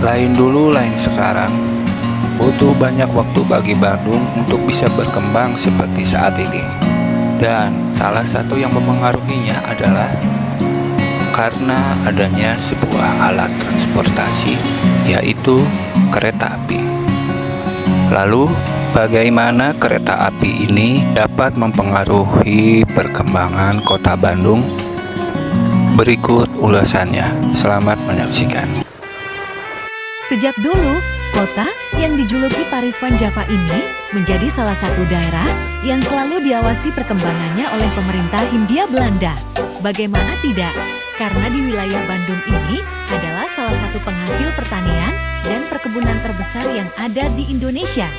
Lain dulu, lain sekarang. Butuh banyak waktu bagi Bandung untuk bisa berkembang seperti saat ini. Dan salah satu yang mempengaruhinya adalah karena adanya sebuah alat transportasi, yaitu kereta api. Lalu, bagaimana kereta api ini dapat mempengaruhi perkembangan kota Bandung? Berikut ulasannya. Selamat menyaksikan. Sejak dulu, kota yang dijuluki Paris Van Java ini menjadi salah satu daerah yang selalu diawasi perkembangannya oleh pemerintah Hindia Belanda. Bagaimana tidak? Karena di wilayah Bandung ini adalah salah satu penghasil pertanian dan perkebunan terbesar yang ada di Indonesia.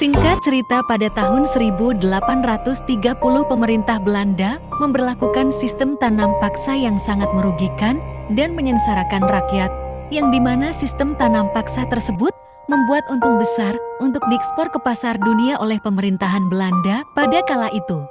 Singkat cerita, pada tahun 1830 pemerintah Belanda memberlakukan sistem tanam paksa yang sangat merugikan dan menyengsarakan rakyat, yang dimana sistem tanam paksa tersebut membuat untung besar untuk diekspor ke pasar dunia oleh pemerintahan Belanda pada kala itu.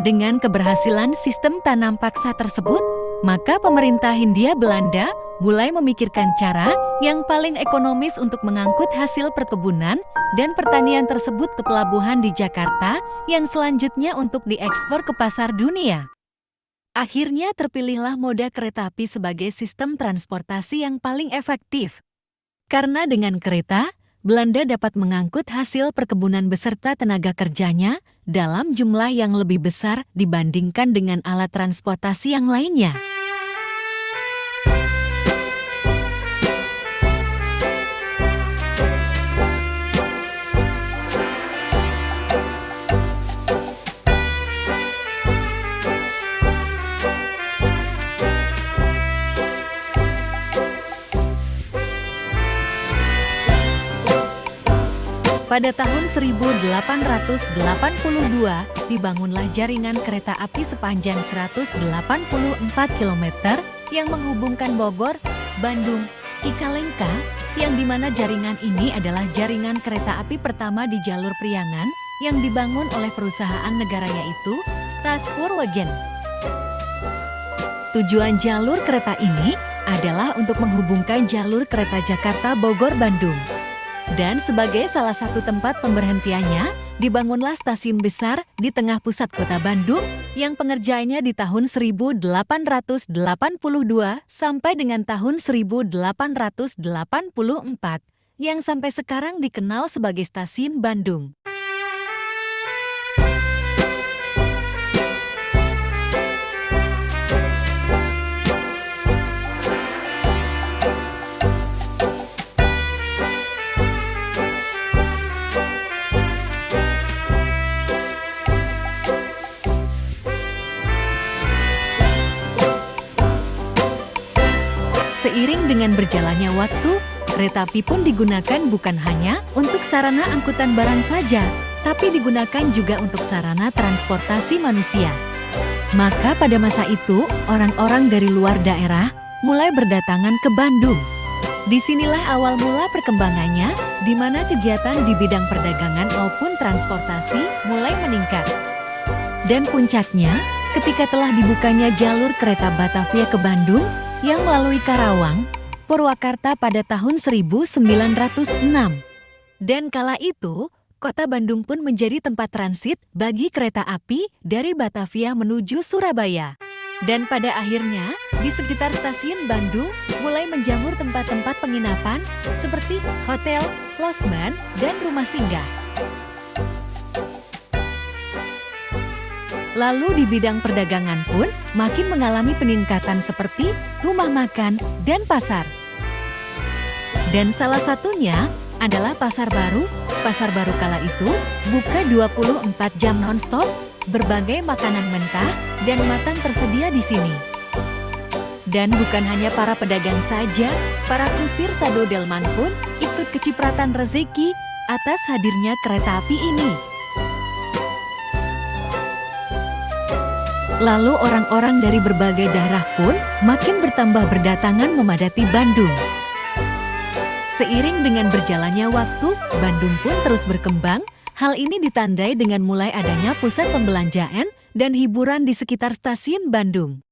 Dengan keberhasilan sistem tanam paksa tersebut, maka pemerintah Hindia Belanda mulai memikirkan cara yang paling ekonomis untuk mengangkut hasil perkebunan dan pertanian tersebut ke pelabuhan di Jakarta yang selanjutnya untuk diekspor ke pasar dunia. Akhirnya terpilihlah moda kereta api sebagai sistem transportasi yang paling efektif. Karena dengan kereta, Belanda dapat mengangkut hasil perkebunan beserta tenaga kerjanya dalam jumlah yang lebih besar dibandingkan dengan alat transportasi yang lainnya. Pada tahun 1882, dibangunlah jaringan kereta api sepanjang 184 km yang menghubungkan Bogor, Bandung, Cicalengka, yang dimana jaringan ini adalah jaringan kereta api pertama di jalur Priangan yang dibangun oleh perusahaan negara, yaitu Staatspoorwegen. Tujuan jalur kereta ini adalah untuk menghubungkan jalur kereta Jakarta-Bogor-Bandung. Dan sebagai salah satu tempat pemberhentiannya, dibangunlah stasiun besar di tengah pusat kota Bandung yang pengerjaannya di tahun 1882 sampai dengan tahun 1884 yang sampai sekarang dikenal sebagai Stasiun Bandung. Seiring dengan berjalannya waktu, kereta api pun digunakan bukan hanya untuk sarana angkutan barang saja, tapi digunakan juga untuk sarana transportasi manusia. Maka pada masa itu, orang-orang dari luar daerah mulai berdatangan ke Bandung. Disinilah awal mula perkembangannya, di mana kegiatan di bidang perdagangan maupun transportasi mulai meningkat. Dan puncaknya, ketika telah dibukanya jalur kereta Batavia ke Bandung, yang melalui Karawang, Purwakarta pada tahun 1906. Dan kala itu, kota Bandung pun menjadi tempat transit bagi kereta api dari Batavia menuju Surabaya. Dan pada akhirnya, di sekitar stasiun Bandung mulai menjamur tempat-tempat penginapan seperti hotel, losmen, dan rumah singgah. Lalu di bidang perdagangan pun makin mengalami peningkatan seperti rumah makan dan pasar. Dan salah satunya adalah Pasar Baru. Pasar Baru kala itu buka 24 jam non-stop, berbagai makanan mentah dan matang tersedia di sini. Dan bukan hanya para pedagang saja, para kusir Sado Delman pun ikut kecipratan rezeki atas hadirnya kereta api ini. Lalu orang-orang dari berbagai daerah pun makin bertambah berdatangan memadati Bandung. Seiring dengan berjalannya waktu, Bandung pun terus berkembang. Hal ini ditandai dengan mulai adanya pusat pembelanjaan dan hiburan di sekitar stasiun Bandung.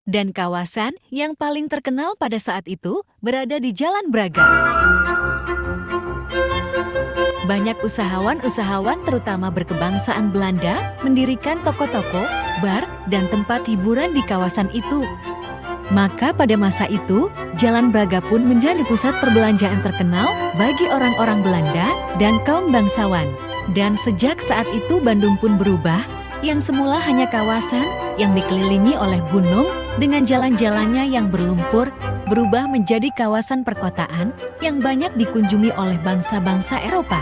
Dan kawasan yang paling terkenal pada saat itu berada di Jalan Braga. Banyak usahawan-usahawan terutama berkebangsaan Belanda mendirikan toko-toko, bar, dan tempat hiburan di kawasan itu. Maka pada masa itu, Jalan Braga pun menjadi pusat perbelanjaan terkenal bagi orang-orang Belanda dan kaum bangsawan. Dan sejak saat itu Bandung pun berubah, yang semula hanya kawasan yang dikelilingi oleh gunung dengan jalan-jalannya yang berlumpur, berubah menjadi kawasan perkotaan yang banyak dikunjungi oleh bangsa-bangsa Eropa.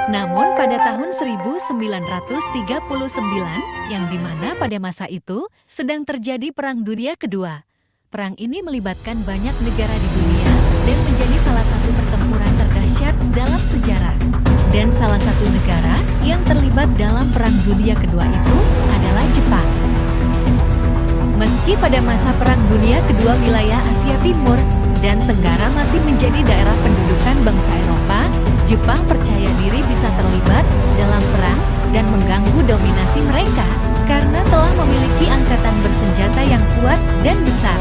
Namun pada tahun 1939, yang dimana pada masa itu sedang terjadi Perang Dunia Kedua. Perang ini melibatkan banyak negara di dunia dan menjadi salah satu pertempuran terdahsyat dalam sejarah. Dan salah satu negara yang terlibat dalam Perang Dunia Kedua itu adalah Jepang. Meski pada masa Perang Dunia Kedua wilayah Asia Timur dan Tenggara masih menjadi daerah pendudukan bangsa Eropa, Jepang percaya diri bisa terlibat dalam perang dan mengganggu dominasi mereka karena telah memiliki angkatan bersenjata yang kuat dan besar.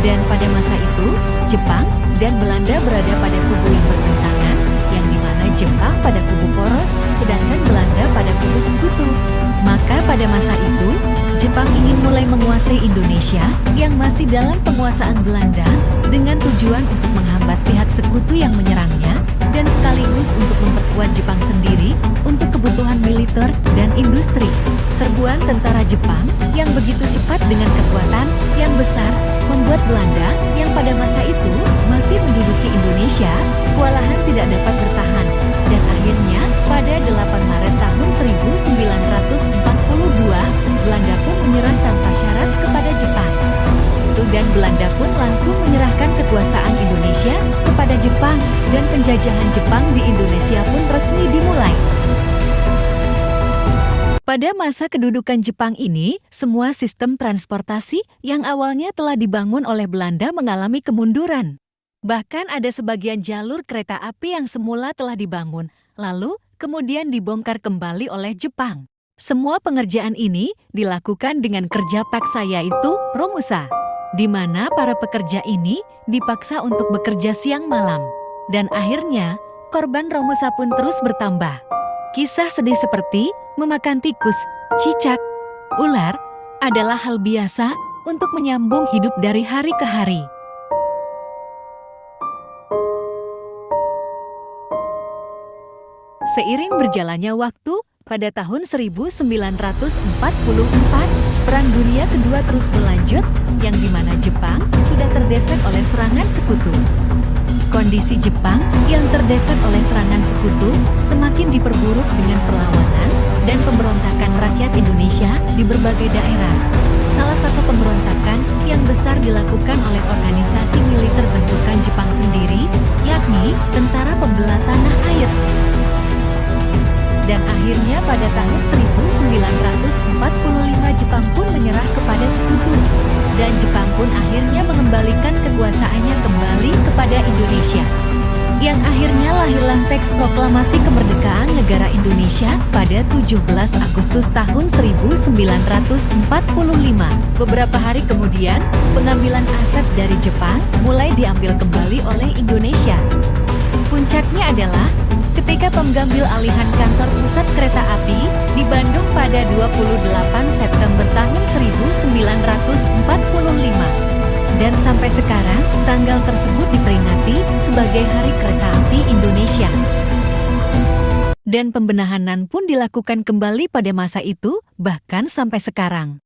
Dan pada masa itu, Jepang dan Belanda berada pada kubu yang bertentangan, yang dimana Jepang pada kubu poros, sedangkan Belanda pada kubu sekutu. Maka pada masa itu, Jepang ingin mulai menguasai Indonesia yang masih dalam penguasaan Belanda dengan tujuan untuk menghambat pihak sekutu yang menyerangnya dan sekaligus untuk memperkuat Jepang sendiri untuk kebutuhan militer dan industri. Serbuan tentara Jepang yang begitu cepat dengan kekuatan yang besar membuat Belanda yang pada masa itu masih menduduki Indonesia kewalahan tidak dapat bertahan. Dan akhirnya pada 8 Maret tahun 1942, Belanda pun menyerah tanpa syarat kepada Jepang. Dan Belanda pun langsung menyerahkan kekuasaan Indonesia kepada Jepang dan penjajahan Jepang di Indonesia pun resmi dimulai. Pada masa kedudukan Jepang ini, semua sistem transportasi yang awalnya telah dibangun oleh Belanda mengalami kemunduran. Bahkan ada sebagian jalur kereta api yang semula telah dibangun, lalu kemudian dibongkar kembali oleh Jepang. Semua pengerjaan ini dilakukan dengan kerja paksa yaitu Romusa, di mana para pekerja ini dipaksa untuk bekerja siang malam. Dan akhirnya, korban Romusa pun terus bertambah. Kisah sedih seperti memakan tikus, cicak, ular adalah hal biasa untuk menyambung hidup dari hari ke hari. Seiring berjalannya waktu, pada tahun 1944, Perang Dunia Kedua terus berlanjut, yang dimana Jepang sudah terdesak oleh serangan sekutu. Kondisi Jepang yang terdesak oleh serangan sekutu semakin diperburuk dengan perlawanan dan pemberontakan rakyat Indonesia di berbagai daerah. Salah satu pemberontakan yang besar dilakukan oleh organisasi militer bentukan Jepang sendiri, yakni Tentara Pembela Tanah Air. Dan akhirnya pada tahun 1945 Jepang pun menyerah kepada sekutu. Dan Jepang pun akhirnya mengembalikan kekuasaannya kembali kepada Indonesia. Yang akhirnya lahirlah teks proklamasi kemerdekaan negara Indonesia pada 17 Agustus tahun 1945. Beberapa hari kemudian, pengambilan aset dari Jepang mulai diambil kembali oleh Indonesia. Puncaknya adalah ketika pengambil alihan kantor pusat kereta api di Bandung pada 28 September tahun 1945. Dan sampai sekarang, tanggal tersebut diperingati sebagai Hari Kereta Api Indonesia. Dan pembenahan pun dilakukan kembali pada masa itu, bahkan sampai sekarang.